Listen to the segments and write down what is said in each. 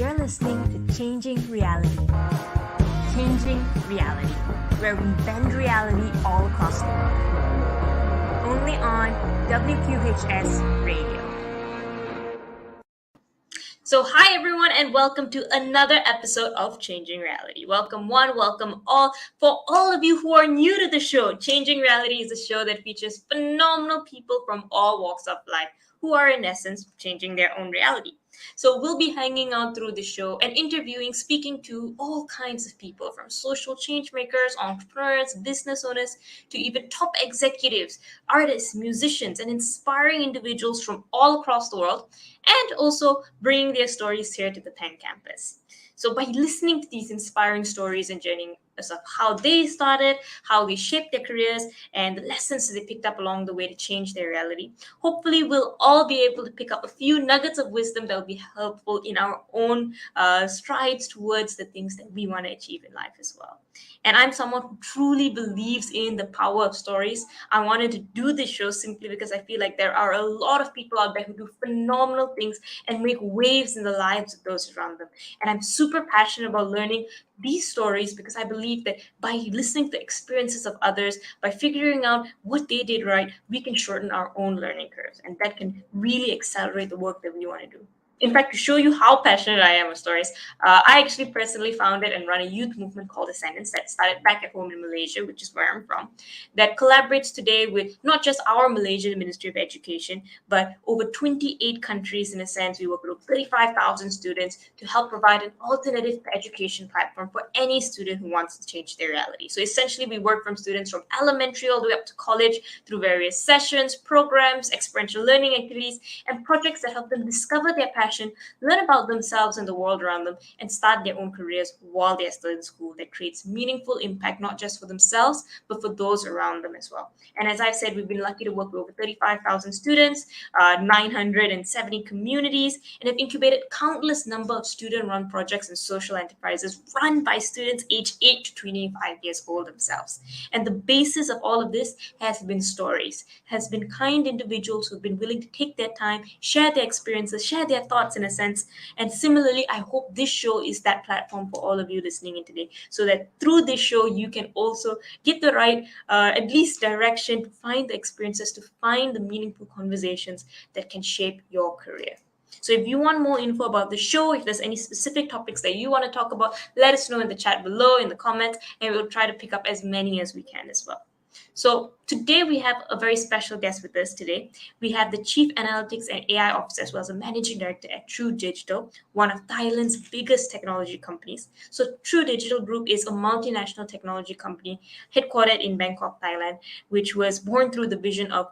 You're listening to Changing Reality. Changing Reality, where we bend reality all across the world. Only on WQHS Radio. So hi everyone and welcome to another episode of Changing Reality. Welcome one, welcome all. For all of you who are new to the show, Changing Reality is a show that features phenomenal people from all walks of life who are in essence changing their own reality. So we'll be hanging out through the show and interviewing, speaking to all kinds of people from social change makers, entrepreneurs, business owners, to even top executives, artists, musicians, and inspiring individuals from all across the world, and also bringing their stories here to the Penn campus. So by listening to these inspiring stories and journeying of how they started, how they shaped their careers, and the lessons they picked up along the way to change their reality, hopefully we'll all be able to pick up a few nuggets of wisdom that will be helpful in our own strides towards the things that we want to achieve in life as well. And I'm someone who truly believes in the power of stories. I wanted to do this show simply because I feel like there are a lot of people out there who do phenomenal things and make waves in the lives of those around them. And I'm super passionate about learning these stories because I believe that by listening to the experiences of others, by figuring out what they did right, we can shorten our own learning curves. And that can really accelerate the work that we want to do. In fact, to show you how passionate I am with stories, I actually personally founded and run a youth movement called Ascendance that started back at home in Malaysia, which is where I'm from, that collaborates today with not just our Malaysian Ministry of Education, but over 28 countries. In a sense, we work with 35,000 students to help provide an alternative education platform for any student who wants to change their reality. So essentially, we work from students from elementary all the way up to college through various sessions, programs, experiential learning activities, and projects that help them discover their passion, learn about themselves and the world around them, and start their own careers while they're still in school. That creates meaningful impact, not just for themselves, but for those around them as well. And as I said, we've been lucky to work with over 35,000 students, 970 communities, and have incubated countless number of student-run projects and social enterprises run by students aged 8 to 25 years old themselves. And the basis of all of this has been stories, has been kind individuals who've been willing to take their time, share their experiences, share their thoughts in a sense. And similarly, I hope this show is that platform for all of you listening in today, so that through this show, you can also get the right, at least direction to find the experiences, to find the meaningful conversations that can shape your career. So if you want more info about the show, if there's any specific topics that you want to talk about, let us know in the chat below, in the comments, and we'll try to pick up as many as we can as well. So today we have a very special guest with us today. We have the Chief Analytics and AI Officer as well as a Managing Director at True Digital, one of Thailand's biggest technology companies. So True Digital Group is a multinational technology company headquartered in Bangkok, Thailand, which was born through the vision of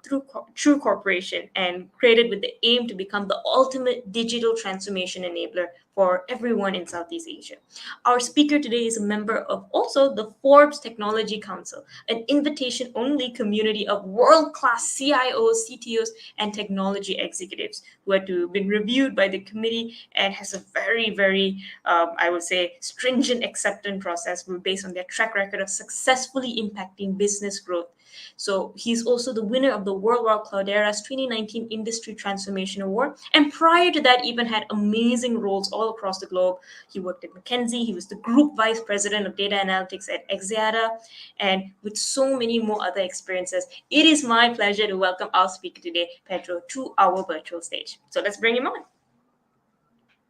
True Corporation and created with the aim to become the ultimate digital transformation enabler for everyone in Southeast Asia. Our speaker today is a member of also the Forbes Tech Council, an invitation-only community of world-class CIOs, CTOs, and technology executives who had to been reviewed by the committee and has a very, very, I would say, stringent acceptance process based on their track record of successfully impacting business growth. So he's also the winner of the Worldwide Cloudera's 2019 Industry Transformation Award. And prior to that, even had amazing roles all across the globe. He worked at McKinsey. He was the Group Vice President of Data Analytics at Axiata, and with so many more other experiences. It is my pleasure to welcome our speaker today, Pedro, to our virtual stage. So let's bring him on.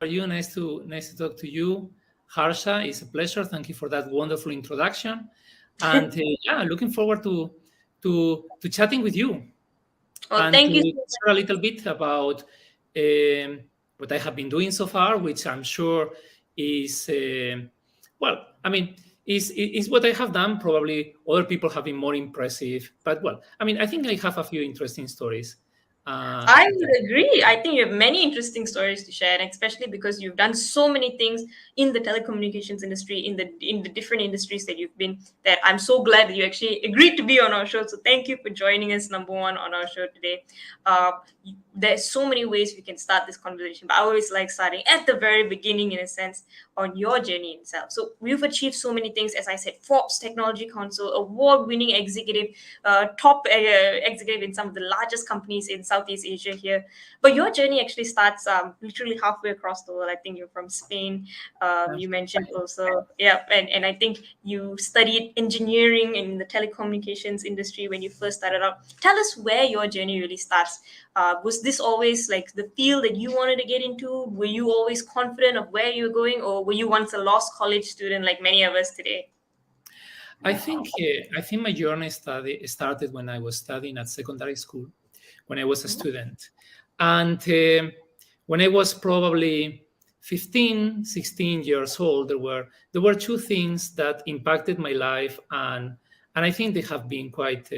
How are you? Nice to talk to you, Harsha. It's a pleasure. Thank you for that wonderful introduction. And yeah, looking forward to chatting with you. Well, and thank to you. share a little bit about what I have been doing so far, which I'm sure is well, I mean, is what I have done. Probably other people have been more impressive, but well, I mean, I think I have a few interesting stories. I would agree. I think you have many interesting stories to share, and especially because you've done so many things in the telecommunications industry, in the different industries that you've been. That I'm so glad that you actually agreed to be on our show. So thank you for joining us, number one, on our show today. there's so many ways we can start this conversation, but I always like starting at the very beginning, in a sense, on your journey itself. So we've achieved so many things, as I said, Forbes Technology Council, award-winning executive, top executive in some of the largest companies in Southeast Asia here. But your journey actually starts literally halfway across the world. I think you're from Spain. You mentioned also, yeah, and I think you studied engineering in the telecommunications industry when you first started out. Tell us where your journey really starts. Was this always like the field that you wanted to get into? Were you always confident of where you were going, or were you once a lost college student like many of us today? I think my journey started when I was studying at secondary school, when I was a student. And when I was probably 15, 16 years old, there were two things that impacted my life, and I think they have been quite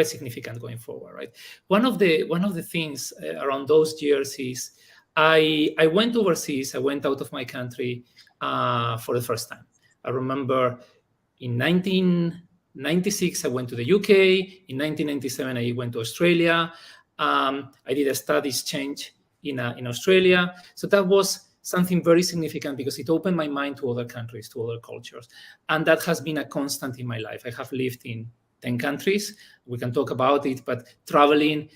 significant going forward. Right, one of the things around those years is I went overseas. I went out of my country for the first time. I remember in 1996, I went to the UK. In 1997, I went to Australia. I did a studies exchange in Australia. So that was something very significant because it opened my mind to other countries, to other cultures. And that has been a constant in my life. I have lived in 10 countries. We can talk about it, but traveling,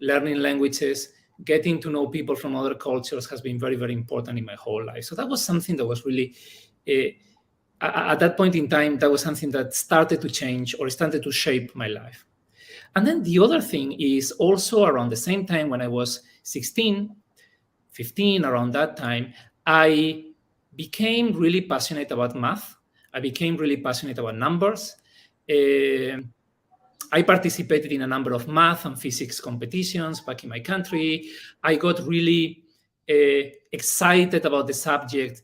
learning languages, getting to know people from other cultures has been very, very important in my whole life. So that was something that was really... at that point in time, that was something that started to change or started to shape my life. And then the other thing is also around the same time when I was 16, 15, around that time, I became really passionate about math. I became really passionate about numbers. I participated in a number of math and physics competitions back in my country. I got really excited about the subject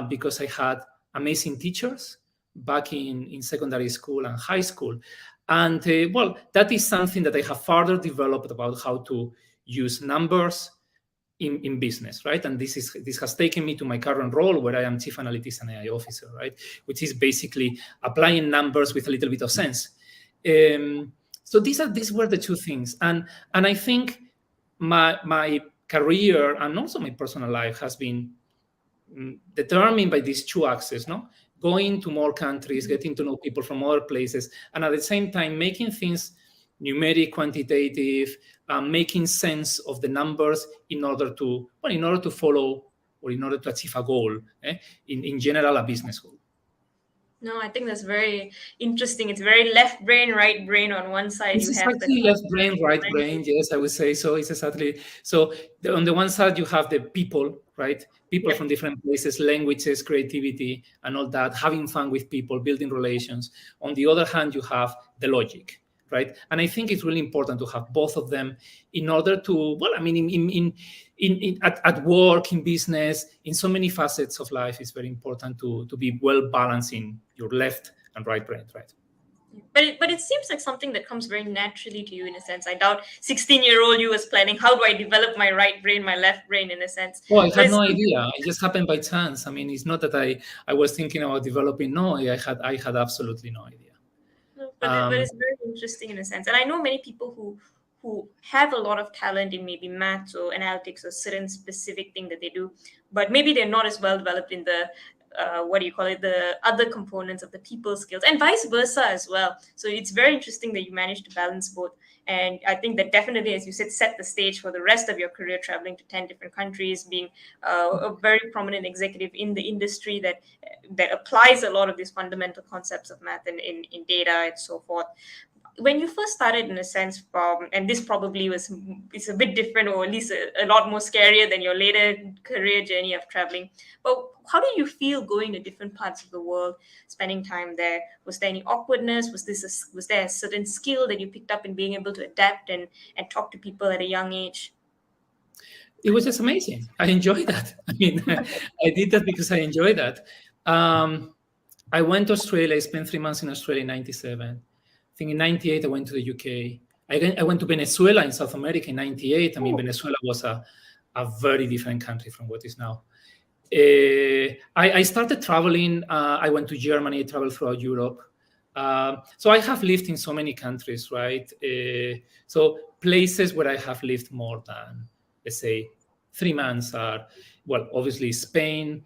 because I had amazing teachers back in secondary school and high school. And well, that is something that I have further developed about how to use numbers in business, right? And this has taken me to my current role where I am Chief Analytics and AI Officer, right? Which is basically applying numbers with a little bit of sense. So these were the two things. And I think my career and also my personal life has been determined by these two axes, no? Going to more countries, getting to know people from other places, and at the same time making things numeric, quantitative, making sense of the numbers in order to follow or in order to achieve a goal, in general, a business goal. No, I think that's very interesting. It's very left brain, right brain on one side. It's exactly left brain, right brain. Yes, I would say so. It's exactly so. On the one side, you have the people, right? People from different places, languages, creativity, and all that. Having fun with people, building relations. On the other hand, you have the logic, right? And I think it's really important to have both of them in order to, well, I mean, at work, in business, in so many facets of life, it's very important to be well balanced in your left and right brain, right? But it seems like something that comes very naturally to you, in a sense. I doubt 16-year-old you was planning, how do I develop my right brain, my left brain, in a sense. Well, I had no idea. It just happened by chance. I mean, it's not that I was thinking about developing. No, I had absolutely no idea. But it's very interesting in a sense. And I know many people who have a lot of talent in maybe maths or analytics or certain specific thing that they do, but maybe they're not as well developed in the the other components of the people skills, and vice versa as well. So it's very interesting that you managed to balance both. And I think that definitely, as you said, set the stage for the rest of your career, traveling to 10 different countries, being a very prominent executive in the industry that applies a lot of these fundamental concepts of math and in data and so forth. When you first started, in a sense, and this probably it's a bit different, or at least a lot more scarier than your later career journey of traveling. But how do you feel going to different parts of the world, spending time there? Was there any awkwardness? Was there a certain skill that you picked up in being able to adapt and talk to people at a young age? It was just amazing. I enjoyed that. I mean, I did that because I enjoyed that. I went to Australia. I spent 3 months in Australia in 97. I think in 98, I went to the UK. I went to Venezuela in South America in 98. I mean, Venezuela was a very different country from what is now. I started traveling. I went to Germany, traveled throughout Europe. So I have lived in so many countries, right? So places where I have lived more than, let's say, 3 months are, well, obviously Spain,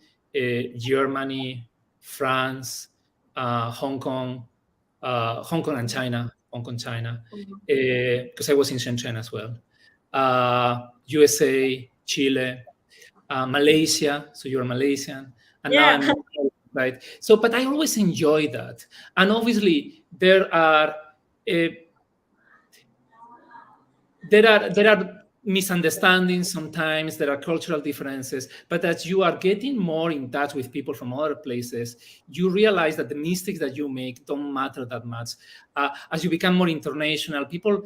Germany, France, Hong Kong, Hong Kong, China, because I was in Shenzhen as well, USA, Chile, Malaysia. So you're Malaysian, and now I'm Yeah. in, right. So, but I always enjoy that, and obviously uh, there are misunderstandings sometimes, there are cultural differences, but as you are getting more in touch with people from other places, you realize that the mistakes that you make don't matter that much. As you become more international, people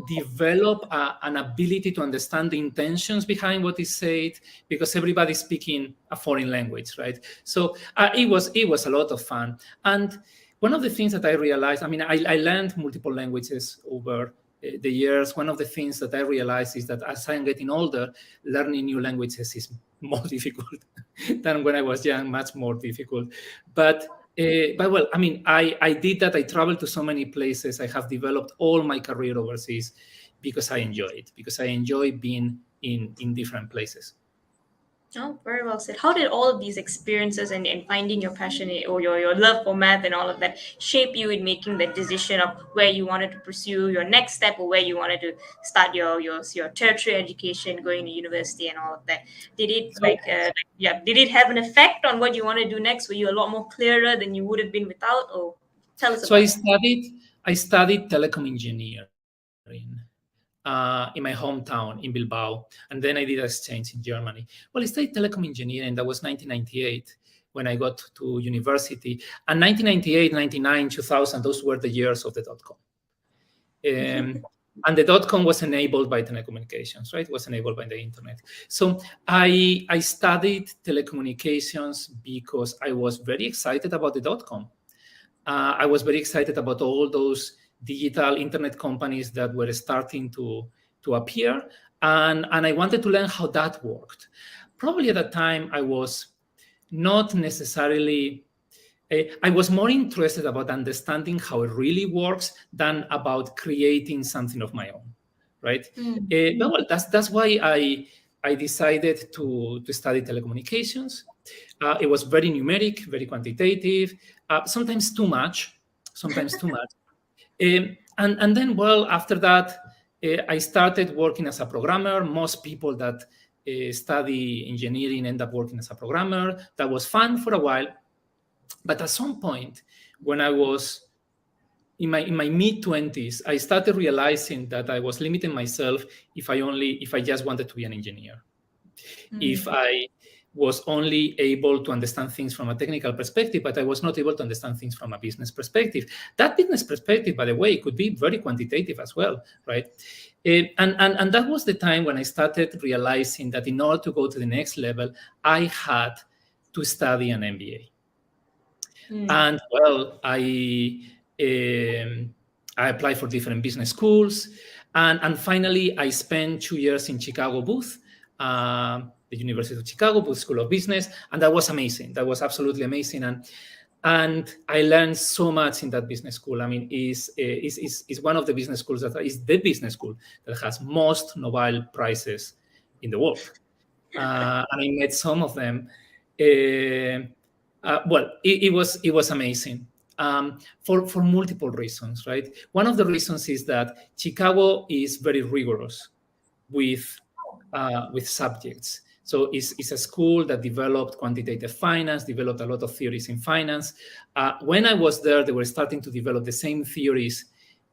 develop an ability to understand the intentions behind what is said, because everybody's speaking a foreign language, right? So it was a lot of fun. And one of the things that I realized, I mean, I learned multiple languages over the years. One of the things that I realized is that as I'm getting older, learning new languages is more difficult than when I was young, much more difficult. But well, I mean, I did that. I traveled to so many places. I have developed all my career overseas because I enjoy it, because I enjoy being in different places. Oh, very well said. How did all of these experiences and finding your passion or your love for math and all of that shape you in making the decision of where you wanted to pursue your next step or where you wanted to start your tertiary education, going to university and all of that? Did it So, did it have an effect on what you want to do next? Were you a lot more clearer than you would have been without? Or tell us so I about that. studied I studied telecom engineering in my hometown in Bilbao, and then I did exchange in Germany. Well, I studied telecom engineering. That was 1998 when I got to university, and 1998, 99, 2000, those were the years of the dot-com. And the dot-com was enabled by telecommunications, right? It was enabled by the internet. So I studied telecommunications because I was very excited about the dot-com. I was very excited about all those digital internet companies that were starting to appear, and I wanted to learn how that worked. Probably at that time, I was not necessarily I was more interested about understanding how it really works than about creating something of my own, right? But well, that's why I decided to study telecommunications. It was very numeric, very quantitative, sometimes too much, sometimes too much. And then, well, after that, I started working as a programmer. Most people that study engineering end up working as a programmer. That was fun for a while. But at some point, when I was in my mid-20s, I started realizing that I was limiting myself if I just wanted to be an engineer. If I was only able to understand things from a technical perspective, but I was not able to understand things from a business perspective. That business perspective, by the way, could be very quantitative as well, right? And that was the time when I started realizing that in order to go to the next level, I had to study an MBA. And well, I applied for different business schools, and finally I spent 2 years in Chicago Booth, the University of Chicago Booth School of Business, and that was amazing. That was absolutely amazing, and I learned so much in that business school. I mean, is one of the business schools that is the business school that has most Nobel prizes in the world, and I met some of them. Well, it was amazing for multiple reasons, right? One of the reasons is that Chicago is very rigorous with subjects. So it's a school that developed quantitative finance, developed a lot of theories in finance. When I was there, they were starting to develop the same theories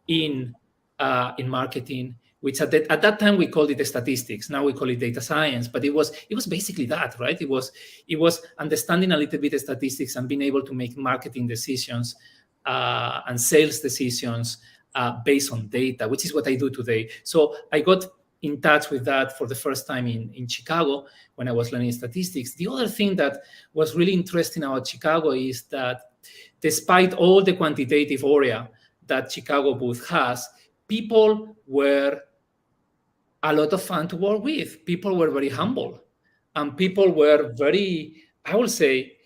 in marketing, which at that time we called it statistics. Now we call it data science, but it was basically that, right? It was understanding a little bit of statistics and being able to make marketing decisions and sales decisions based on data, which is what I do today. So I got in touch with that for the first time in Chicago when I was learning statistics. The other thing that was really interesting about Chicago is that despite all the quantitative area that Chicago Booth has, people were a lot of fun to work with. People were very humble, and people were very, I would say,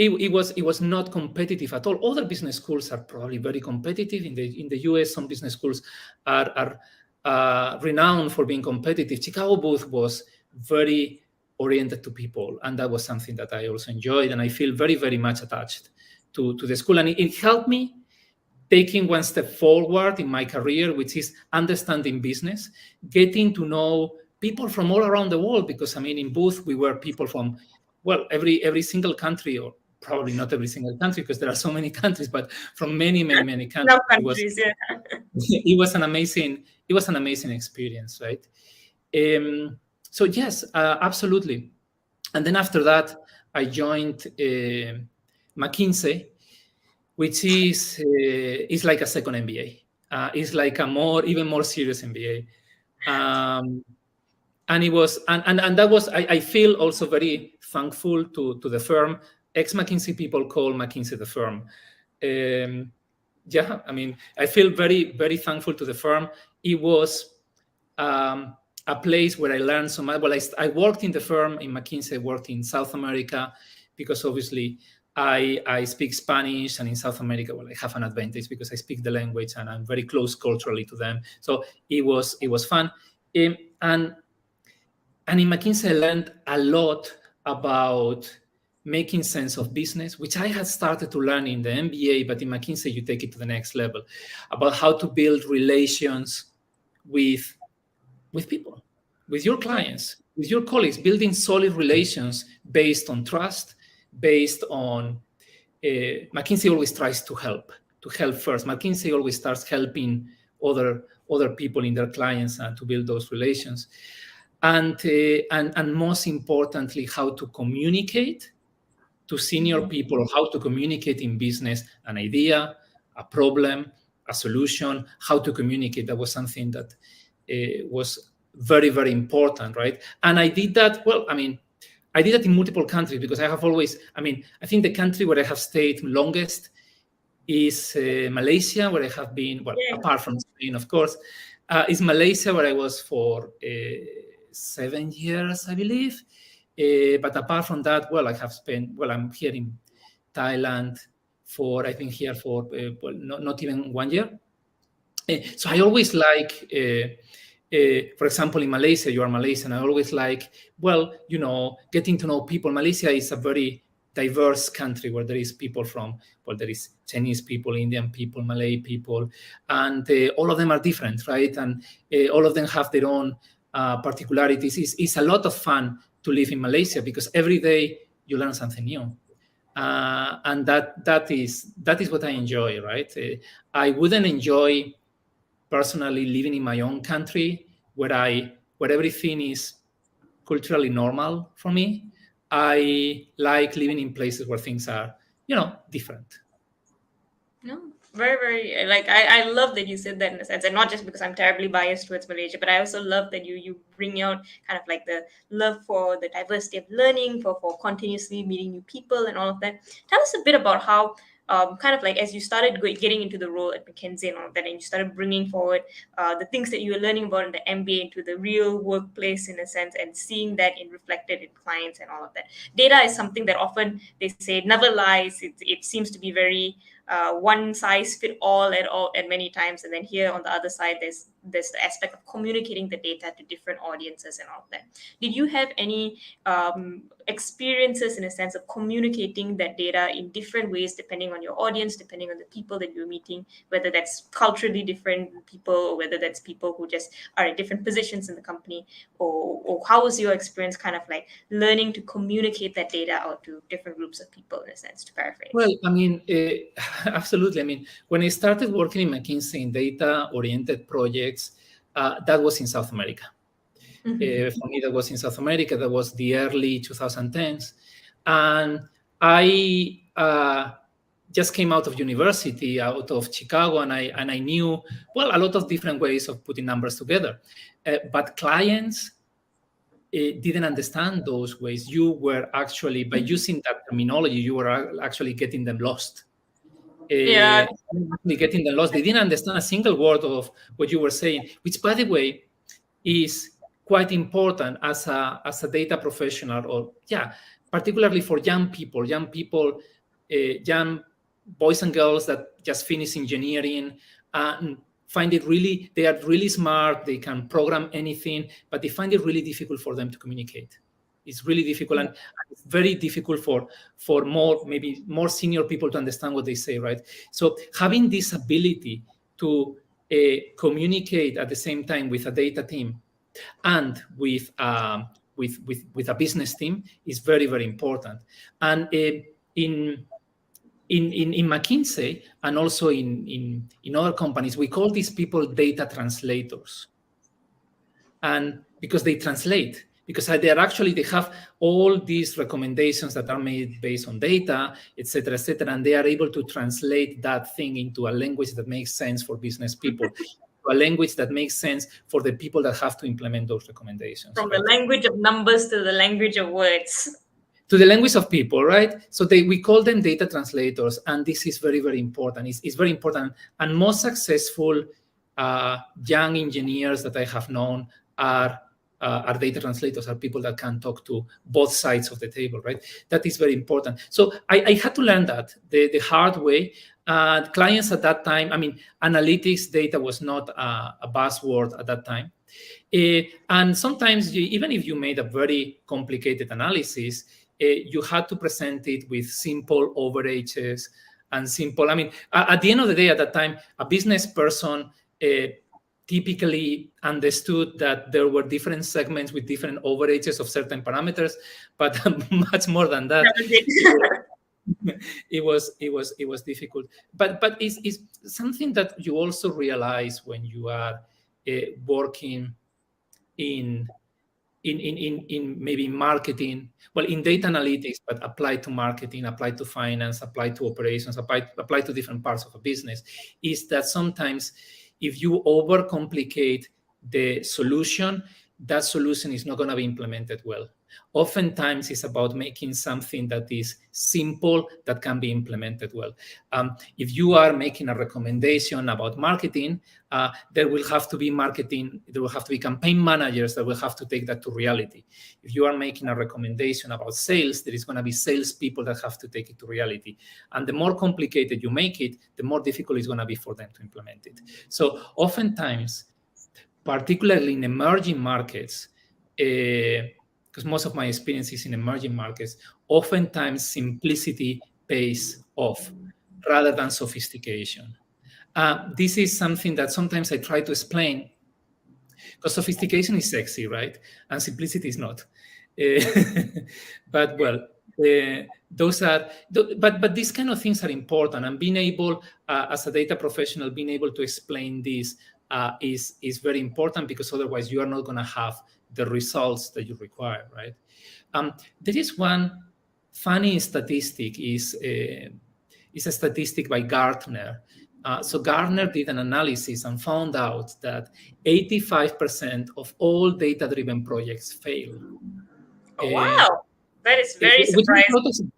it was not competitive at all. Other business schools are probably very competitive. In the US, some business schools are renowned for being competitive. Chicago Booth was very oriented to people, and that was something that I also enjoyed, and I feel very, very much attached to the school, and it helped me taking one step forward in my career, which is understanding business, getting to know people from all around the world. Because I mean, in Booth, we were people from, well, every single country, or probably not every single country, because there are so many countries, but from many, many, many countries. Some countries, yeah. It was an amazing experience, right? So yes, absolutely. And then after that, I joined McKinsey, which is like a second MBA. It's like a even more serious MBA. And it was, and that was, I feel also very thankful to the firm. Ex-McKinsey people call McKinsey the firm. Yeah, I mean, I feel very, very thankful to the firm. It was a place where I learned so much. Well, I worked in the firm in McKinsey, I worked in South America, because obviously I speak Spanish, and in South America, well, I have an advantage because I speak the language and I'm very close culturally to them. So it was fun. And in McKinsey, I learned a lot about making sense of business, which I had started to learn in the MBA, but in McKinsey, you take it to the next level, about how to build relations with people, with your clients, with your colleagues, building solid relations based on trust, based on McKinsey always tries to help first. McKinsey always starts helping other people in their clients to build those relations. And most importantly, how to communicate to senior people, or how to communicate in business an idea, a problem, a solution, how to communicate. That was something that was very, very important, right? And I did that, well, I mean, I did that in multiple countries, because I have always, I mean, I think the country where I have stayed longest is Malaysia, where I have been, well, apart from Spain, of course, is Malaysia, where I was for 7 years, I believe. But apart from that, well, I have spent, well, I'm here in Thailand I've been here for, well, not even 1 year. So I always like, for example, in Malaysia, you are Malaysian, I always like, well, you know, getting to know people. Malaysia is a very diverse country where there is people from, well, there is Chinese people, Indian people, Malay people, and all of them are different, right? And all of them have their own particularities. It's a lot of fun to live in Malaysia, because every day you learn something new. And that is what I enjoy, right? I wouldn't enjoy personally living in my own country where everything is culturally normal for me. I like living in places where things are, you know, different. No, very, very, like, I love that you said that, in a sense, and not just because I'm terribly biased towards Malaysia, but I also love that you bring out kind of like the love for the diversity of learning, for continuously meeting new people and all of that. Tell us a bit about how, kind of like, as you started getting into the role at McKinsey and all of that, and you started bringing forward the things that you were learning about in the MBA into the real workplace, in a sense, and seeing that reflected in clients and all of that. Data is something that often they say never lies. It seems to be very one size fit all at many times, and then here on the other side, there's the aspect of communicating the data to different audiences and all of that. Did you have any experiences in a sense of communicating that data in different ways, depending on your audience, depending on the people that you're meeting, whether that's culturally different people, or whether that's people who just are in different positions in the company, or how was your experience kind of like learning to communicate that data out to different groups of people, in a sense, to paraphrase? Well, I mean, absolutely. I mean, when I started working in McKinsey in data-oriented projects, that was in South America. For me, that was in South America. That was the early 2010s. And I just came out of university, out of Chicago, and I knew, well, a lot of different ways of putting numbers together. But clients didn't understand those ways. You were actually, by using that terminology, you were actually getting them lost. Getting them lost. They didn't understand a single word of what you were saying, which, by the way, is quite important as a data professional, or particularly for young people, young boys and girls that just finish engineering and find it really, they are really smart, they can program anything, but they find it really difficult for them to communicate. It's really difficult, and it's very difficult for maybe more senior people to understand what they say, right? So having this ability to communicate at the same time with a data team and with a business team is very, very important. And in McKinsey and also in other companies, we call these people data translators. And because they translate, because they have all these recommendations that are made based on data, et cetera, and they are able to translate that thing into a language that makes sense for business people, a language that makes sense for the people that have to implement those recommendations. From the language of numbers to the language of words. To the language of people, right? So we call them data translators, and this is very, very important. It's very important. And most successful young engineers that I have known are data translators, are people that can talk to both sides of the table, right? That is very important. So I had to learn that the hard way. Clients at that time, I mean, analytics data was not a buzzword at that time. And sometimes, even if you made a very complicated analysis, you had to present it with simple overages and simple. I mean, at the end of the day, at that time, a business person typically understood that there were different segments with different overages of certain parameters, but much more than that. It was difficult. But it's something that you also realize when you are working in maybe marketing, well, in data analytics, but applied to marketing, applied to finance, applied to operations, applied to different parts of a business, is that sometimes if you overcomplicate the solution, that solution is not going to be implemented well. Oftentimes, it's about making something that is simple that can be implemented well. If you are making a recommendation about marketing, there will have to be campaign managers that will have to take that to reality. If you are making a recommendation about sales, there is going to be salespeople that have to take it to reality. And the more complicated you make it, the more difficult it's going to be for them to implement it. So oftentimes, particularly in emerging markets, because most of my experience is in emerging markets, oftentimes simplicity pays off rather than sophistication. This is something that sometimes I try to explain, because sophistication is sexy, right? And simplicity is not. But well, but these kind of things are important, and being able, as a data professional, being able to explain this is very important, because otherwise you are not going to have the results that you require, right? There is one funny statistic, is a statistic by Gartner. So Gartner did an analysis and found out that 85% of all data-driven projects fail. Wow, that is very surprising.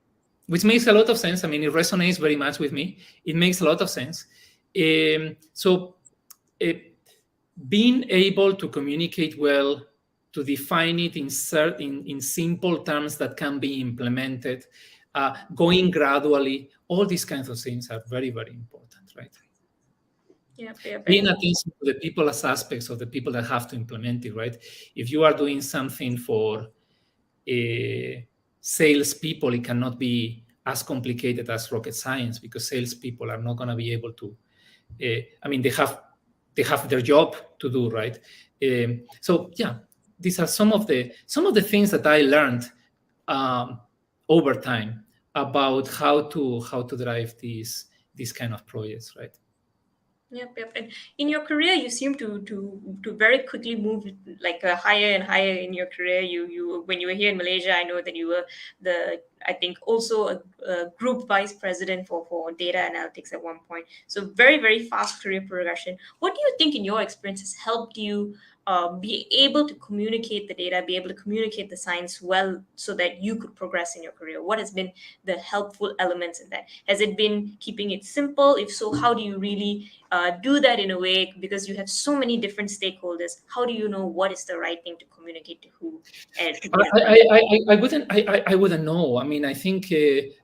Which makes a lot of sense. I mean, it resonates very much with me. It makes a lot of sense. Being able to communicate well, to define it in simple terms that can be implemented, going gradually, all these kinds of things are very, very important, right? Yeah. Paying attention to the people as aspects of the people that have to implement it, right? If you are doing something for salespeople, it cannot be as complicated as rocket science, because salespeople are not going to be able to. I mean, they have their job to do, right? So yeah, these are some of the things that I learned over time about how to drive these kind of projects, right? Yep. And in your career, you seem to very quickly move like higher and higher in your career. You when you were here in Malaysia, I know that you were I think also a group vice president for data analytics at one point. So very, very fast career progression. What do you think, in your experience, has helped you be able to communicate the data, be able to communicate the science well so that you could progress in your career? What has been the helpful elements in that? Has it been keeping it simple? If so, how do you really do that in a way? Because you have so many different stakeholders. How do you know what is the right thing to communicate to who and to be implemented? I wouldn't know. I mean, I think if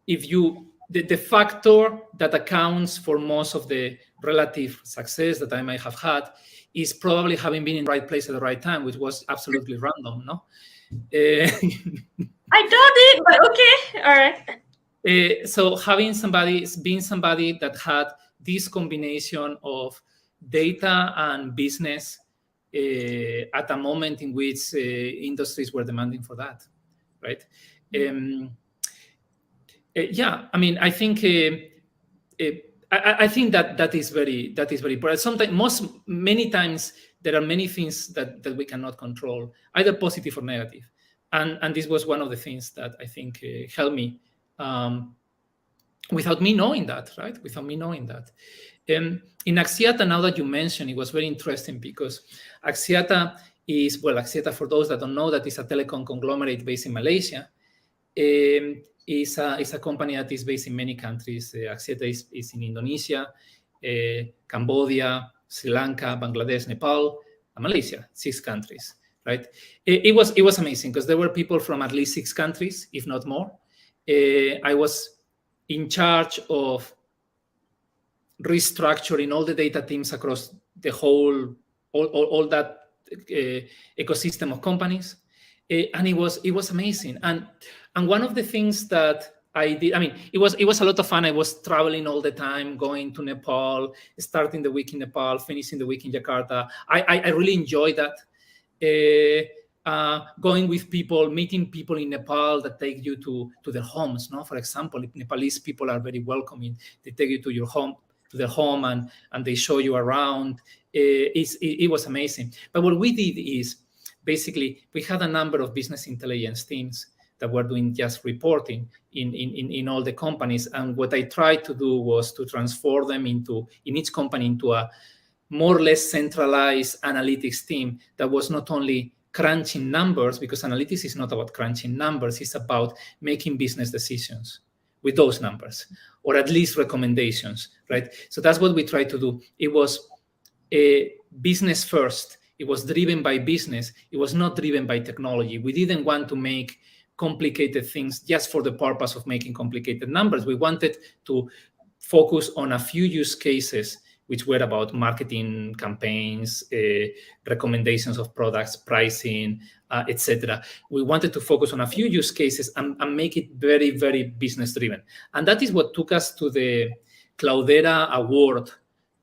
you the factor that accounts for most of the relative success that I might have had is probably having been in the right place at the right time, which was absolutely random, no? I doubt it, but okay, all right. So being somebody that had this combination of data and business at a moment in which industries were demanding for that, right? Yeah, I mean, I think I think that is very important. Sometimes, many times, there are many things that we cannot control, either positive or negative, and this was one of the things that I think helped me. Without me knowing that, right? Without me knowing that. In Axiata, now that you mentioned, it was very interesting because Axiata Axiata, for those that don't know, that is a telecom conglomerate based in Malaysia. Is a company that is based in many countries. Axiata is in Indonesia, Cambodia, Sri Lanka, Bangladesh, Nepal, and Malaysia, 6 countries, right? It was amazing because there were people from at least 6 countries, if not more. I was in charge of restructuring all the data teams across the whole, all that ecosystem of companies, and it was amazing. And one of the things that I did, I mean, it was a lot of fun. I was traveling all the time, going to Nepal, starting the week in Nepal, finishing the week in Jakarta. I really enjoyed that. Going with people, meeting people in Nepal that take you to their homes. No, for example, Nepalese people are very welcoming. They take you to your home, to their home, and they show you around. It was amazing. But what we did is basically we had a number of business intelligence teams that were doing just reporting in all the companies, and what I tried to do was to transform them in each company into a more or less centralized analytics team that was not only crunching numbers, because analytics is not about crunching numbers, it's about making business decisions with those numbers, or at least recommendations, right? So that's what we tried to do. It was a business first. It was driven by business. It was not driven by technology. We didn't want to make complicated things just for the purpose of making complicated numbers. We wanted to focus on a few use cases which were about marketing campaigns, recommendations of products, pricing, etc. We wanted to focus on a few use cases and make it very, very business driven. And that is what took us to the Cloudera Award,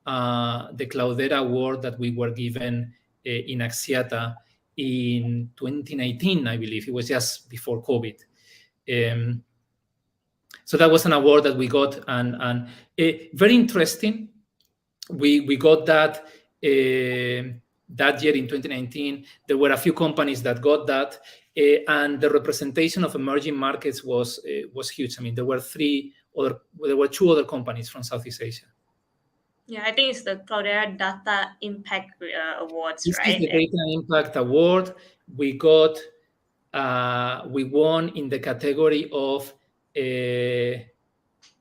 that we were given in Axiata in 2019, I believe. It was just before COVID. So that was an award that we got, and very interesting. We got that that year in 2019. There were a few companies that got that, and the representation of emerging markets was huge. I mean, there were 2 other companies from Southeast Asia. Yeah, I think it's the Cloudera Data Impact Awards, This right? is the Data Impact Award. We got, we won in the category of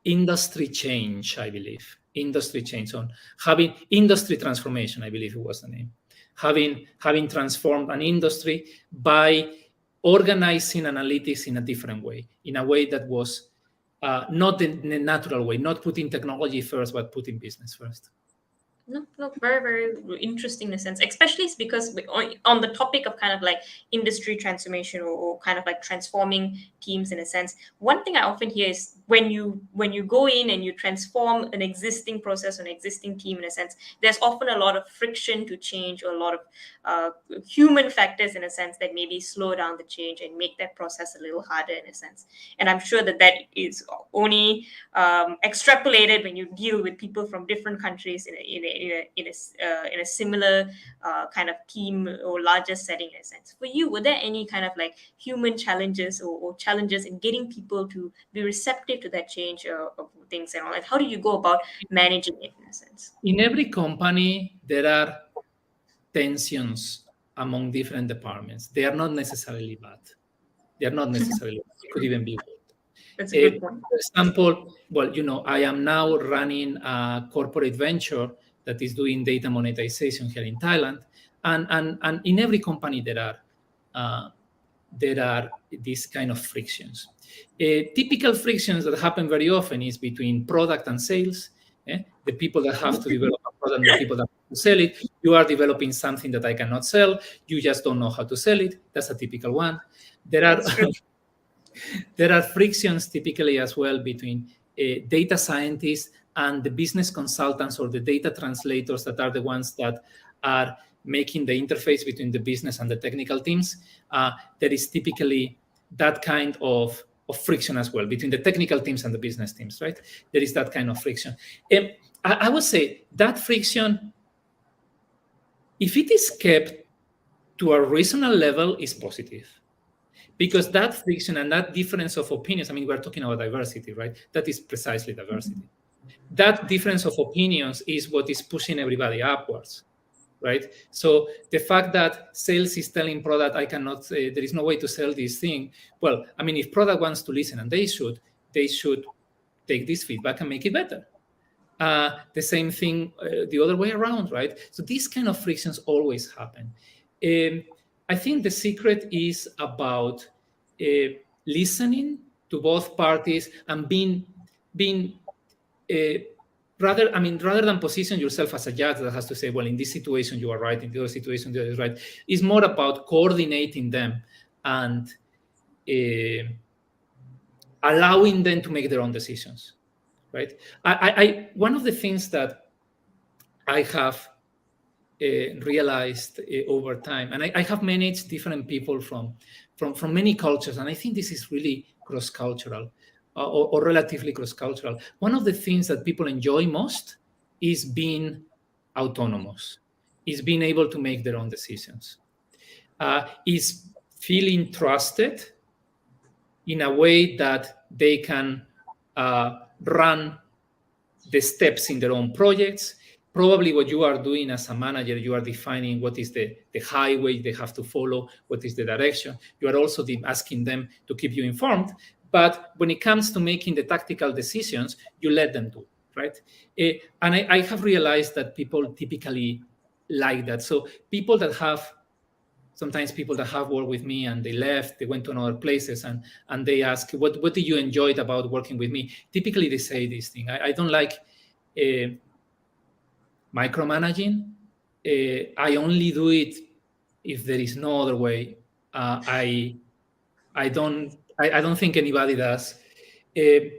industry change, I believe. Industry change, on having industry transformation, I believe it was the name. Having transformed an industry by organizing analytics in a different way, in a way that was not the natural way, not putting technology first, but putting business first. No, very, very interesting in a sense, especially because on the topic of kind of like industry transformation or kind of like transforming teams in a sense. One thing I often hear is when you go in and you transform an existing process, an existing team in a sense, there's often a lot of friction to change, or a lot of human factors in a sense that maybe slow down the change and make that process a little harder in a sense. And I'm sure that is only extrapolated when you deal with people from different countries in a similar kind of team or larger setting in a sense. For you, were there any kind of like human challenges or challenges in getting people to be receptive to that change of things and all that? How do you go about managing it in a sense? In every company, there are tensions among different departments. They are not necessarily bad. They are not necessarily bad. It could even be good. That's a good point. For example, well, I am now running a corporate venture that is doing data monetization here in Thailand, and in every company there are these kind of frictions. Typical frictions that happen very often is between product and sales. The people that have to develop a product and the people that have to sell it. You are developing something that I cannot sell. You just don't know how to sell it. That's a typical one. There are frictions typically as well between data scientists and the business consultants or the data translators that are the ones that are making the interface between the business and the technical teams. There is typically that kind of friction as well between the technical teams and the business teams, right? There is that kind of friction. I would say that friction, if it is kept to a reasonable level, is positive. Because that friction and that difference of opinions, we're talking about diversity, right? That is precisely diversity. That difference of opinions is what is pushing everybody upwards, right? So the fact that sales is telling product, I cannot, there is no way to sell this thing. Well, if product wants to listen, and they should take this feedback and make it better. The same thing the other way around, right? So these kind of frictions always happen. I think the secret is about listening to both parties and being rather than position yourself as a judge that has to say, well, in this situation you are right, in the other situation the other is right. It's more about coordinating them and allowing them to make their own decisions, right? I one of the things that I have realized over time, and I have managed different people from many cultures, and I think this is really cross-cultural or relatively cross-cultural. One of the things that people enjoy most is being autonomous, is being able to make their own decisions, is feeling trusted in a way that they can run the steps in their own projects. Probably what you are doing as a manager, you are defining what is the highway they have to follow, what is the direction. You are also asking them to keep you informed. But when it comes to making the tactical decisions, you let them do, right? And I have realized that people typically like that. So sometimes people that have worked with me and they left, they went to other places and they ask, what did you enjoy about working with me? Typically they say this thing. I don't like micromanaging. I only do it if there is no other way. I don't think anybody does. And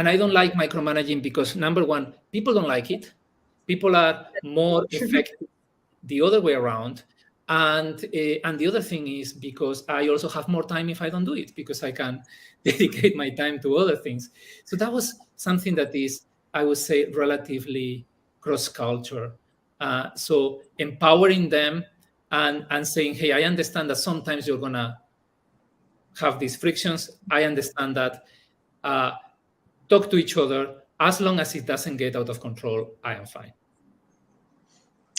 I don't like micromanaging because, number one, people don't like it. People are more effective the other way around. And the other thing is because I also have more time if I don't do it, because I can dedicate my time to other things. So that was something that is, I would say, relatively cross-culture. So empowering them and saying, hey, I understand that sometimes you're going to have these frictions. I understand that. Talk to each other. As long as it doesn't get out of control, I am fine.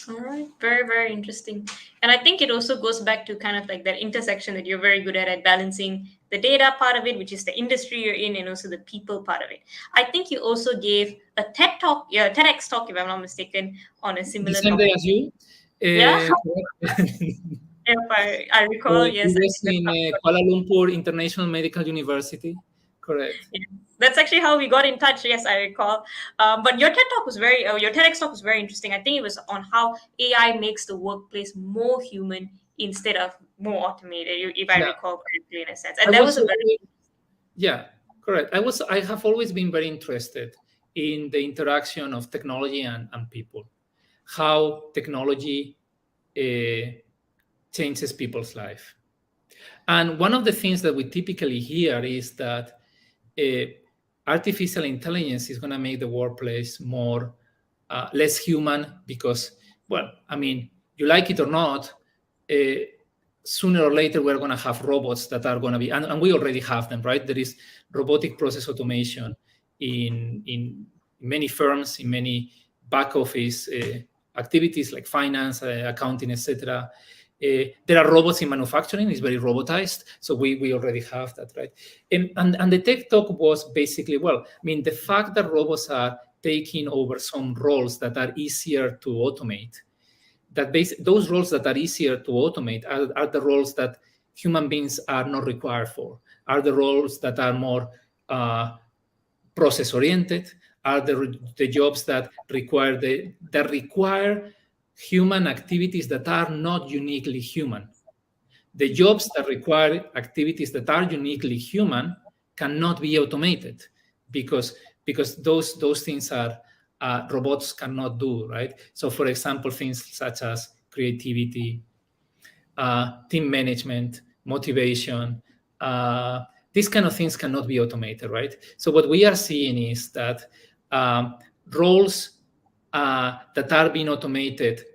All right. Very, very interesting. And I think it also goes back to kind of like that intersection that you're very good at balancing the data part of it, which is the industry you're in, and also the people part of it. I think you also gave a TEDx talk, if I'm not mistaken, on a similar the same topic. day as you. Yeah. If I recall, yes. It was in Kuala Lumpur International Medical University. Correct. Yeah. That's actually how we got in touch. Yes, I recall. But your TEDx talk was very interesting. I think it was on how AI makes the workplace more human instead of more automated, if I recall correctly, in a sense. And correct. I have always been very interested in the interaction of technology and people, how technology changes people's life. And one of the things that we typically hear is that artificial intelligence is going to make the workplace less human because, well, you like it or not, sooner or later we're going to have robots that are going to be, and we already have them, right? There is robotic process automation in many firms, in many back office activities like finance, accounting, etc. There are robots in manufacturing; it's very robotized, so we already have that, right? And the tech talk was basically, well, I mean, the fact that robots are taking over some roles that are easier to automate. Those roles that are easier to automate are the roles that human beings are not required for. Are the roles that are more process oriented, are the jobs that require human activities that are not uniquely human. The jobs that require activities that are uniquely human cannot be automated because those things are robots cannot do, right? So, for example, things such as creativity, team management, motivation, these kind of things cannot be automated, right? So what we are seeing is that roles that are being automated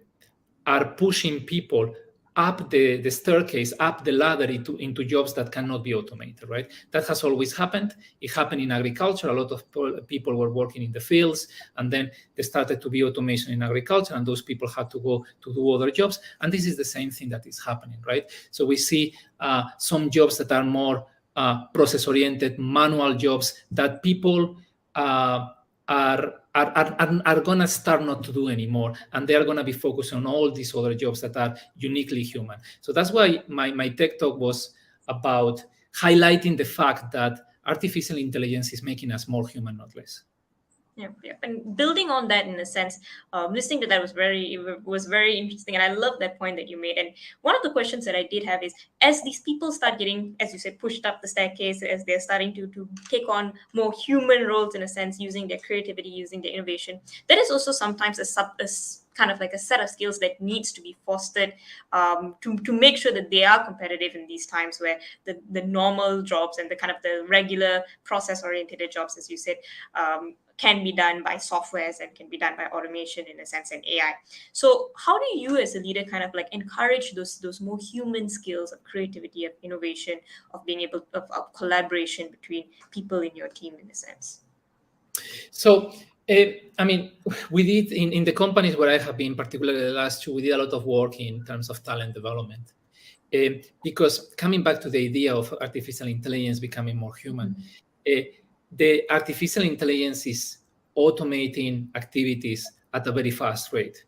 are pushing people up the staircase, up the ladder into jobs that cannot be automated, right? That has always happened. It happened in agriculture. A lot of people were working in the fields, and then there started to be automation in agriculture, and those people had to go to do other jobs. And this is the same thing that is happening, right? So we see some jobs that are more process-oriented, manual jobs that people are going to start not to do anymore, and they are going to be focused on all these other jobs that are uniquely human. So that's why my tech talk was about highlighting the fact that artificial intelligence is making us more human, not less. Yeah. And building on that, in a sense, listening to that was very interesting, and I love that point that you made. And one of the questions that I did have is, as these people start getting, as you said, pushed up the staircase, as they're starting to take on more human roles, in a sense, using their creativity, using their innovation, that is also sometimes a kind of like a set of skills that needs to be fostered to make sure that they are competitive in these times where the normal jobs and the kind of the regular process oriented jobs, as you said, can be done by softwares and can be done by automation, in a sense, and AI. So how do you as a leader kind of like encourage those more human skills of creativity, of innovation, of being able of collaboration between people in your team, in a sense? So I mean, we did in the companies where I have been, particularly the last two, we did a lot of work in terms of talent development. Because coming back to the idea of artificial intelligence becoming more human, the artificial intelligence is automating activities at a very fast rate.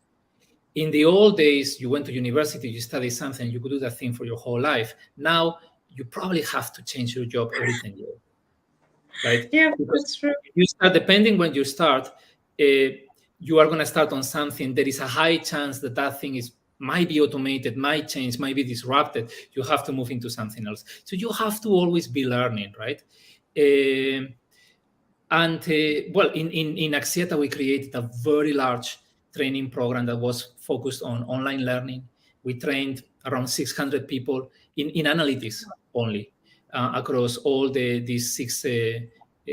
In the old days, you went to university, you studied something, you could do that thing for your whole life. Now, you probably have to change your job every 10 years, right? Yeah, Because that's true. you start, depending when you start, you are going to start on something. There is a high chance that thing might be automated, might change, might be disrupted. You have to move into something else. So you have to always be learning, right? Well, in Axiata, we created a very large training program that was focused on online learning. We trained around 600 people in analytics only across all these six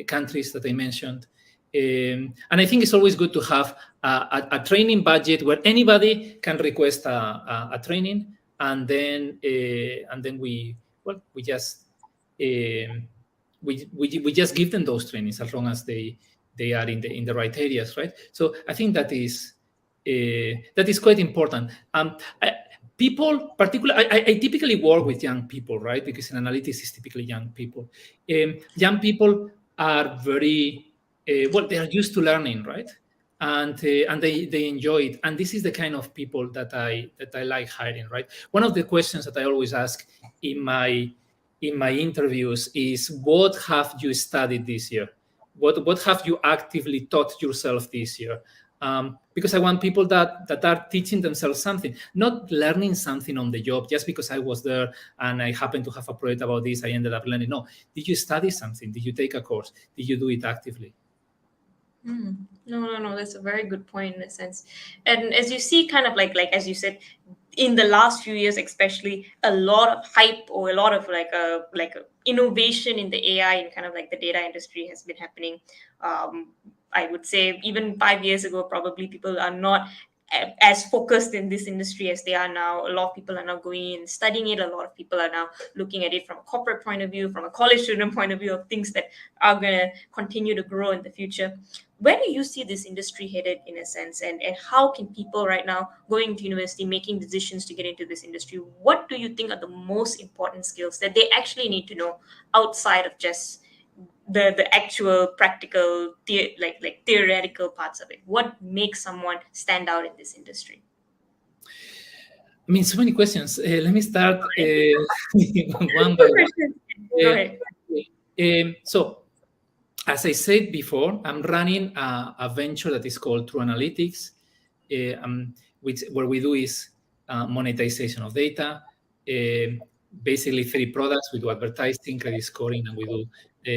countries that I mentioned. And I think it's always good to have a training budget where anybody can request a training, and then we just we just give them those trainings as long as they are in the right areas, right? So I think that is quite important. People, particularly, I typically work with young people, right? Because in analytics, it's typically young people. Young people are very they are used to learning, right? And they enjoy it. And this is the kind of people that I like hiring, right? One of the questions that I always ask in my interviews is, what have you studied this year? What have you actively taught yourself this year? Because I want people that are teaching themselves something, not learning something on the job just because I was there and I happen to have a project about this, I ended up learning. No, did you study something? Did you take a course? Did you do it actively? No. That's a very good point, in a sense. And as you see, kind of like as you said, in the last few years, especially, a lot of hype or a lot of innovation in the AI and kind of like the data industry has been happening. I would say even 5 years ago, probably people are not as focused in this industry as they are now. A lot of people are now going in studying it. A lot of people are now looking at it from a corporate point of view, from a college student point of view, of things that are going to continue to grow in the future. where do you see this industry headed in a sense, and how can people right now going to university making decisions to get into this industry, what do you think are the most important skills that they actually need to know outside of just the actual practical like theoretical parts of it? What makes someone stand out in this industry? I mean, so many questions. Let me start one by Two one. questions. Go ahead. So, as I said before, I'm running a venture that is called True Analytics, which what we do is monetization of data. Basically, 3 products. We do advertising, credit scoring, and we do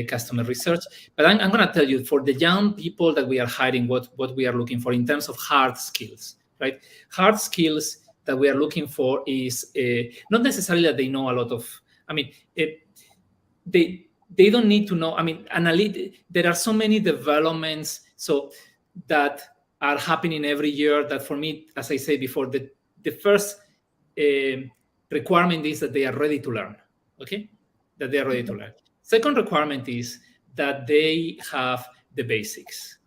customer research. But I'm going to tell you, for the young people that we are hiring, what we are looking for in terms of hard skills, right? Hard skills that we are looking for is not necessarily that they know a lot of. I mean, they don't need to know. I mean, there are so many developments that are happening every year that, for me, as I said before, the first requirement is that they are ready to learn. Okay, that they are ready to learn. Second requirement is that they have the basics.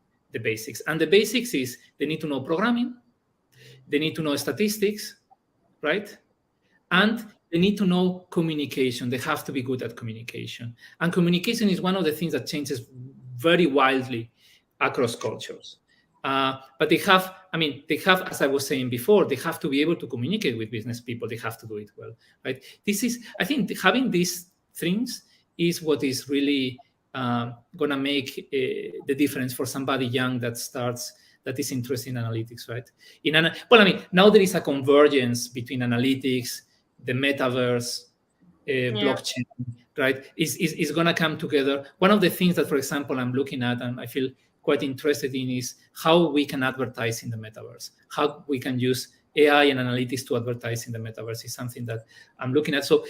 And the basics is they need to know programming, they need to know statistics, right? And they need to know communication. They have to be good at communication. And communication is one of the things that changes very wildly across cultures. But they have, as I was saying before, they have to be able to communicate with business people. They have to do it well, right? I think having these things is what is really going to make the difference for somebody young that is interested in analytics, right? Now there is a convergence between analytics, the metaverse, blockchain, right? Is going to come together. One of the things that, for example, I'm looking at and I feel quite interested in is how we can advertise in the metaverse, how we can use AI and analytics to advertise in the metaverse is something that I'm looking at. So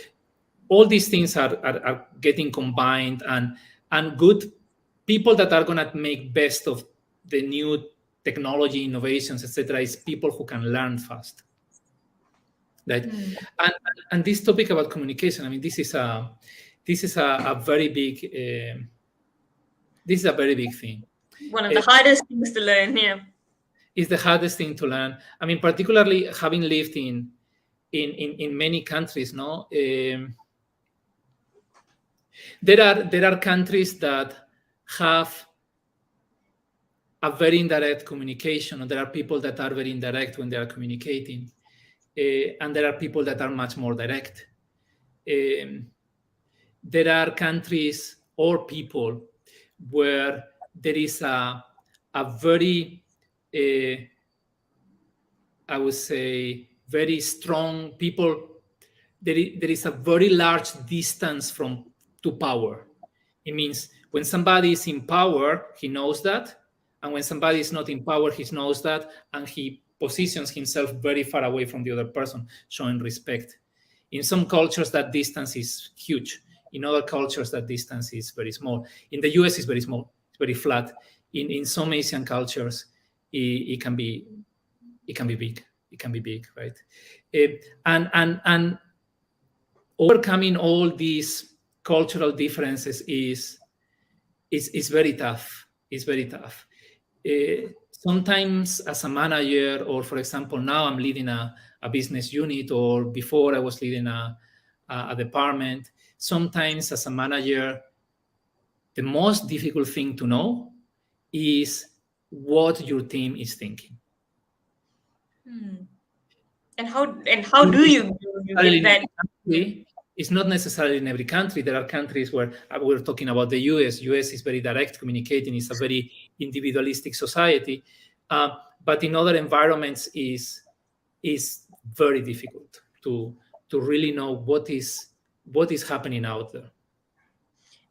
all these things are getting combined, and good people that are going to make best of the new technology innovations, etc., is people who can learn fast. Right? And this topic about communication, I mean, this is a very big thing. One of the hardest things to learn. Yeah, is the hardest thing to learn. I mean, particularly having lived in many countries. No, there are countries that have a very indirect communication, and there are people that are very indirect when they are communicating, and there are people that are much more direct. There are countries or people where there is a very, I would say, very strong people. There is a very large distance to power. It means when somebody is in power, he knows that. And when somebody is not in power, he knows that. And he positions himself very far away from the other person, showing respect. In some cultures, that distance is huge. In other cultures, that distance is very small. In the US, it's very small. It's very flat. In some Asian cultures, it can be big. It can be big, right? And overcoming all these cultural differences is very tough. It's very tough. Sometimes as a manager, or for example, now I'm leading a business unit, or before I was leading a department. Sometimes as a manager, the most difficult thing to know is what your team is thinking. And how do you get that? It's not necessarily in every country. There are countries where we're talking about the US. US is very direct communicating. It's a very individualistic society. But in other environments is very difficult to really know what is happening out there.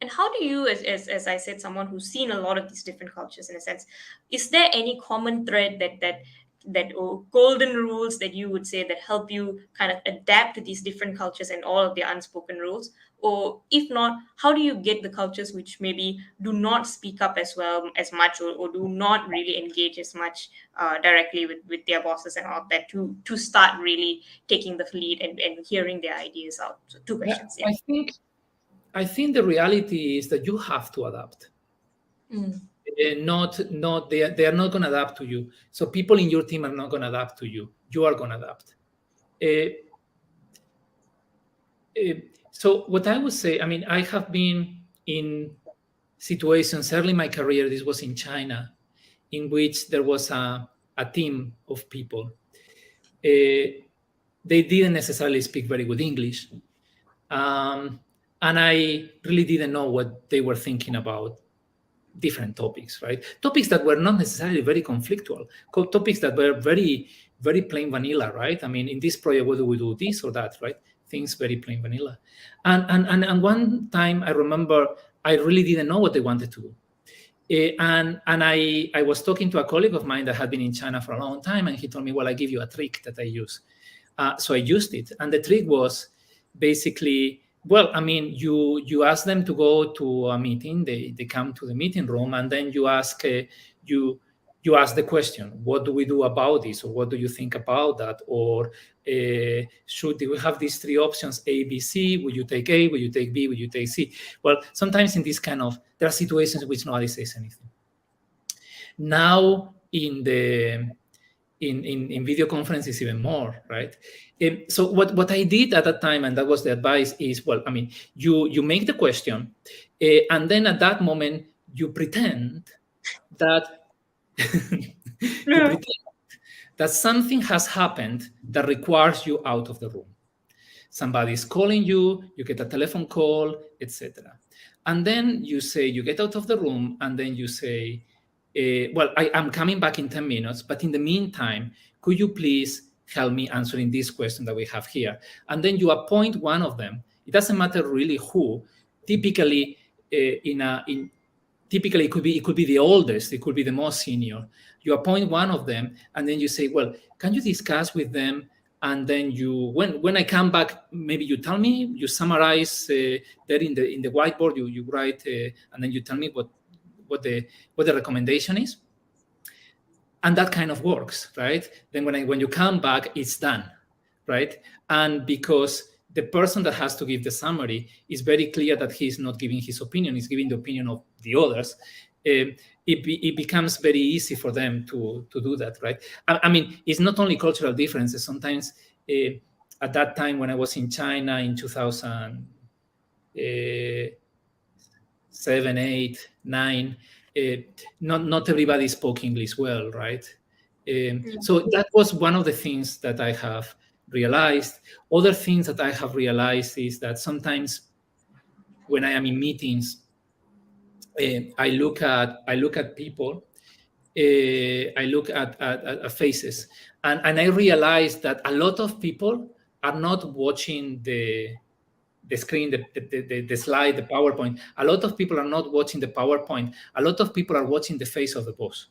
And how do you, as I said, someone who's seen a lot of these different cultures in a sense, is there any common thread or golden rules that you would say that help you kind of adapt to these different cultures and all of the unspoken rules? Or if not, how do you get the cultures which maybe do not speak up as much or do not really engage as much directly with their bosses and all of that to start really taking the lead and hearing their ideas out? So 2 questions. I think the reality is that you have to adapt. not they are not going to adapt to you. So people in your team are not going to adapt to you. You are going to adapt. So what I would say, I mean, I have been in situations early in my career. This was in China, in which there was a team of people. They didn't necessarily speak very good English, and I really didn't know what they were thinking about different topics, right? Topics that were not necessarily very conflictual, topics that were very, very plain vanilla, right? I mean, in this project, what do we do? This or that, right? Things very plain vanilla. And one time I remember I really didn't know what they wanted to do. And I was talking to a colleague of mine that had been in China for a long time, and he told me, well, I give you a trick that I use. So I used it. And the trick was basically, well, I mean, you ask them to go to a meeting. They come to the meeting room, and then you ask you ask the question, what do we do about this, or what do you think about that, or should we have these three options, A, B, C? Will you take A? Will you take B? Will you take C? Well, sometimes in this kind of, there are situations in which nobody says anything. Now in video conferences even more, right? So what I did at that time, and that was the advice, is, well, I mean, you make the question, and then at that moment you pretend that you pretend that something has happened that requires you out of the room. Somebody is calling you, you get a telephone call, etc. And then you say, you get out of the room, and then you say, well, I'm coming back in 10 minutes, but in the meantime, could you please help me answering this question that we have here? And then you appoint one of them. It doesn't matter really who. Typically, typically it could be the oldest, it could be the most senior. You appoint one of them, and then you say, well, can you discuss with them? And then you, when I come back, maybe you tell me, you summarize there in the whiteboard, you write, and then you tell me what the recommendation is. And that kind of works, right? Then when you come back, it's done, right? And because the person that has to give the summary is very clear that he's not giving his opinion, he's giving the opinion of the others, it becomes very easy for them to do that, right? I mean, it's not only cultural differences. Sometimes at that time when I was in China in 2007, 8, 9, not everybody spoke English well, right? So that was one of the things that I have realized. Other things that I have realized is that sometimes when I am in meetings, I look at people, I look at faces, and I realize that a lot of people are not watching the screen, the slide, the PowerPoint. A lot of people are not watching the PowerPoint. A lot of people are watching the face of the boss.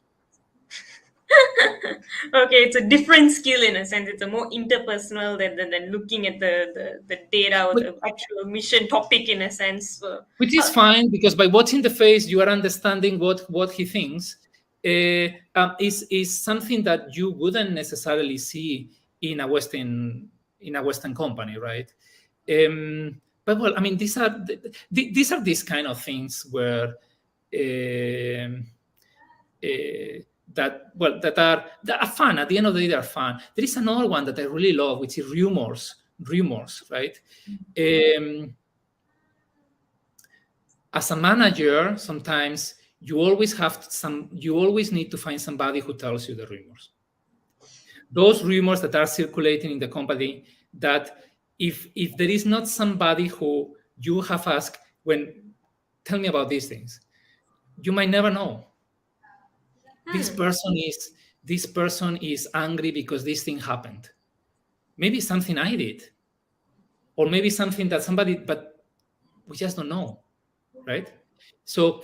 Okay, it's a different skill in a sense. It's a more interpersonal than looking at the data or the actual mission topic in a sense. Which is fine, because by watching the face, you are understanding what he thinks. Is something that you wouldn't necessarily see in a Western company, right? But well, I mean, these are these kind of things where that are fun. At the end of the day, they are fun. There is another one that I really love, which is rumors, right? As a manager, sometimes you always need to find somebody who tells you the rumors. Those rumors that are circulating in the company, that if there is not somebody who you have asked, tell me about these things, you might never know. This person is angry because this thing happened. Maybe something I did, or maybe something that somebody, but we just don't know, right? So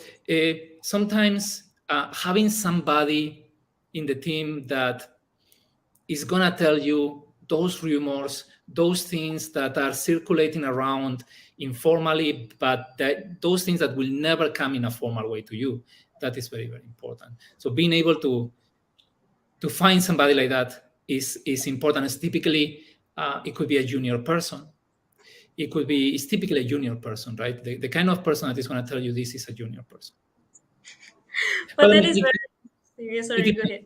sometimes having somebody in the team that is gonna tell you those rumors, those things that are circulating around informally, but those things that will never come in a formal way to you, that is very, very important. So being able to find somebody like that is important. It's typically it could be a junior person. It's typically a junior person, right? The kind of person that is going to tell you this is a junior person. But But I that mean, is very serious. it Sorry, go depends. ahead.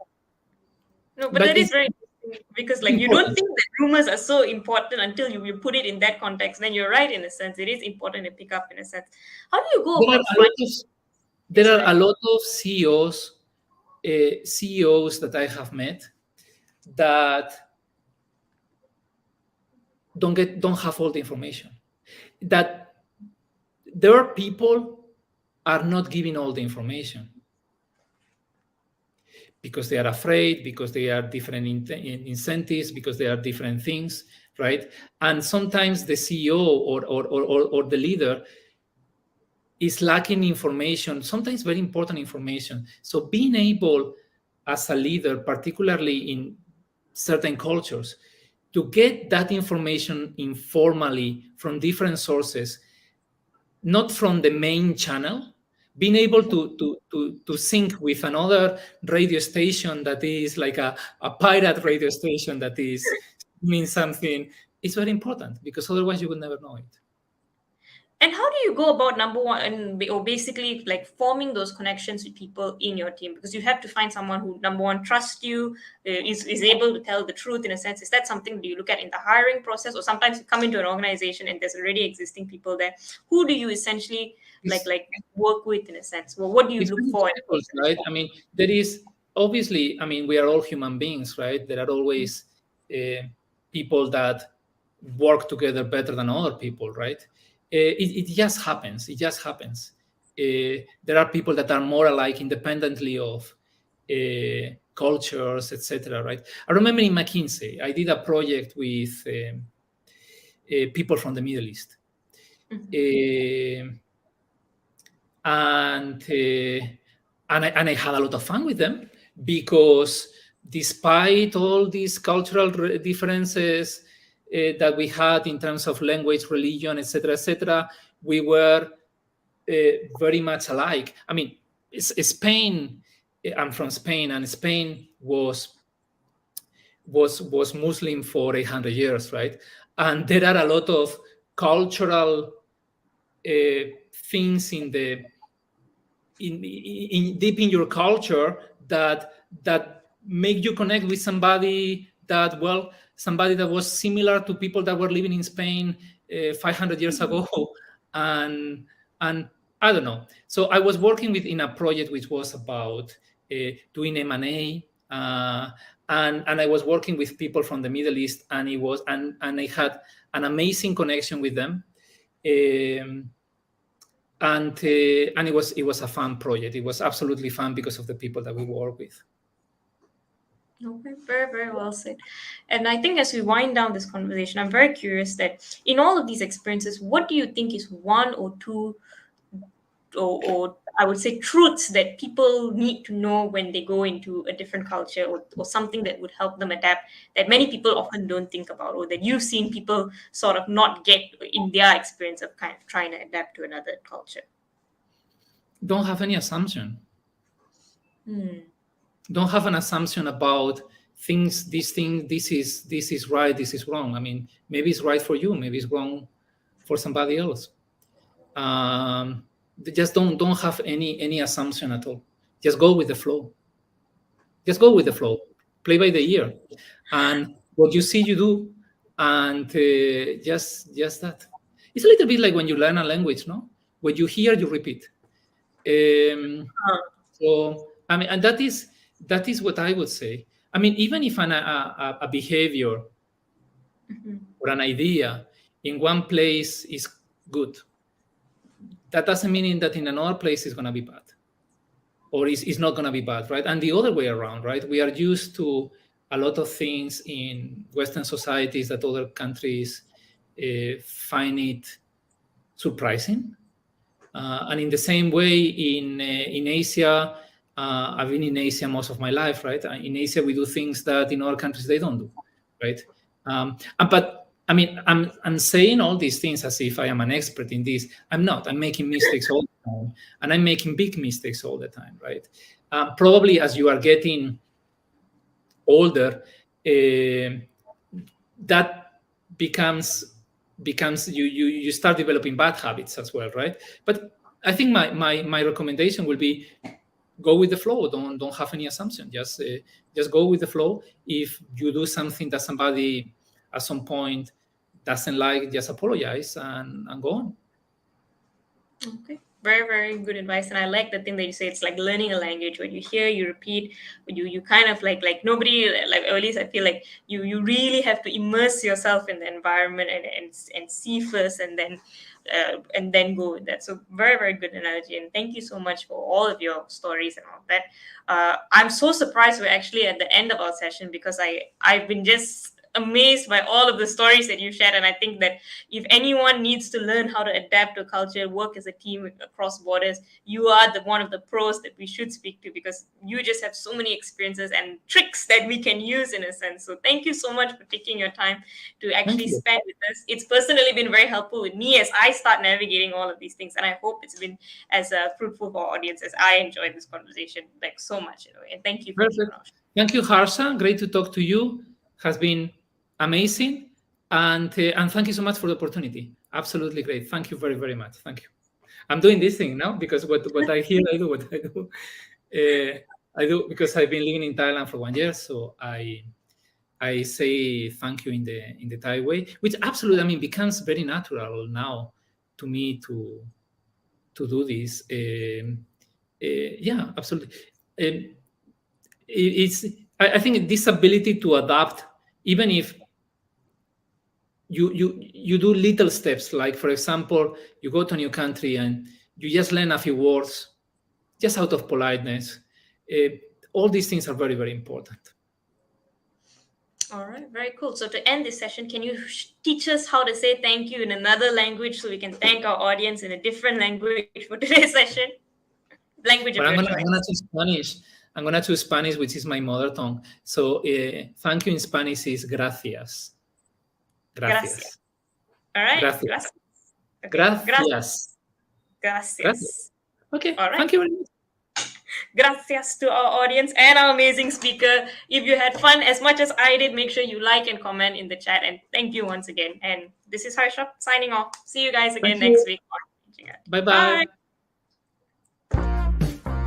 No, but But that is it's very interesting because, like, you don't important. think that rumors are so important until you put it in that context. Then you're right in a sense. It is important to pick up in a sense. How do you go There are about a lot finding? of Yes, there are sorry. a lot of CEOs that I have met that don't have all the information. That there are people are not giving all the information because they are afraid, because they are different incentives, because they are different things, right? And sometimes the CEO or the leader is lacking information, sometimes very important information. So being able as a leader, particularly in certain cultures, to get that information informally from different sources, not from the main channel, being able to sync with another radio station that is like a pirate radio station that is means something, is very important because otherwise you would never know it. And how do you go about number one or basically like forming those connections with people in your team? Because you have to find someone who number one trusts you, is able to tell the truth in a sense. Is that something do you look at in the hiring process, or sometimes you come into an organization and there's already existing people there? Who do you essentially It's, like work with in a sense? Well, what do you it's look very for in a difficult, person? right? I mean, there is obviously, I mean, we are all human beings, right? There are always people that work together better than other people, right? It just happens. It just happens. There are people that are more alike independently of cultures, etc. Right? I remember in McKinsey, I did a project with people from the Middle East, and I had a lot of fun with them because despite all these cultural differences that we had in terms of language, religion, etc., we were very much alike. I mean, Spain. I'm from Spain, and Spain was Muslim for 800 years, right? And there are a lot of cultural things in deep in your culture that make you connect with somebody that was similar to people that were living in Spain 500 years ago, and and I don't know. So I was working with in a project which was about doing M&A, and I was working with people from the Middle East, and I had an amazing connection with them. And it was a fun project. It was absolutely fun because of the people that we work with. Okay, very, very well said. And I think as we wind down this conversation, I'm very curious that in all of these experiences, what do you think is one or two, or I would say truths that people need to know when they go into a different culture, or something that would help them adapt that many people often don't think about, or that you've seen people sort of not get in their experience of kind of trying to adapt to another culture? Don't have any assumption. Hmm. Don't have an assumption about things. This is right. This is wrong. I mean, maybe it's right for you. Maybe it's wrong for somebody else. Just don't have any assumption at all. Just go with the flow. Just go with the flow. Play by the ear, and what you see, you do, and just that. It's a little bit like when you learn a language, no? What you hear, you repeat. Uh, So I mean, and that is what I would say. I mean, even if a behavior mhm. or an idea in one place is good, that doesn't mean that in another place it's going to be bad, or is not going to be bad, right? And the other way around, right? We are used to a lot of things in Western societies that other countries find it surprising. And in the same way, in Asia, I've been in Asia most of my life, right? In Asia, we do things that in other countries they don't do, right? But I mean, I'm saying all these things as if I am an expert in this. I'm not. I'm making mistakes all the time, and I'm making big mistakes all the time, right? Probably as you are getting older, that becomes you start developing bad habits as well, right? But I think my recommendation will be go with the flow. Don't have any assumption. Just go with the flow. If you do something that somebody at some point doesn't like, just apologize and go on. Okay. Very, very good advice. And I like the thing that you say. It's like learning a language. When you hear, you repeat. When you kind of like nobody, like, or at least I feel like you really have to immerse yourself in the environment and see first, and then go with that. So very, very good analogy. And thank you so much for all of your stories and all that. I'm so surprised we're actually at the end of our session, because I've been just amazed by all of the stories that you shared. And I think that if anyone needs to learn how to adapt to culture, work as a team across borders, you are one of the pros that we should speak to, because you just have so many experiences and tricks that we can use in a sense. So thank you so much for taking your time to actually spend with us. It's personally been very helpful with me as I start navigating all of these things, and I hope it's been as fruitful for our audience as I enjoyed this conversation like so much. And thank you for being on. Thank you, Harsha. Great to talk to you. Has been amazing, and thank you so much for the opportunity. Absolutely great. Thank you very, very much. Thank you. I'm doing this thing now because what I hear, I do what I do. I do because I've been living in Thailand for 1 year, so I say thank you in the Thai way, which absolutely, I mean, becomes very natural now to me to do this. Yeah, absolutely. I think this ability to adapt, even if you do little steps, like, for example, you go to a new country and you just learn a few words just out of politeness. All these things are very, very important. All right, very cool. So to end this session, can you teach us how to say thank you in another language so we can thank our audience in a different language for today's session? Language of your choice. I'm going to choose Spanish. I'm going to choose Spanish, which is my mother tongue. So thank you in Spanish is gracias. Gracias. All right. Gracias. Okay. Gracias. Gracias. Okay. All right. Thank you very much. Gracias to our audience and our amazing speaker. If you had fun as much as I did, make sure you like and comment in the chat. And thank you once again. And this is Harsha signing off. See you guys again next week. Bye-bye.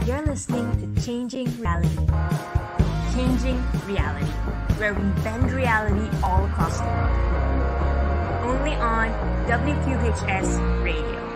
You're listening to Changing Reality. Changing Reality, where we bend reality all across the world. Only on WQHS Radio.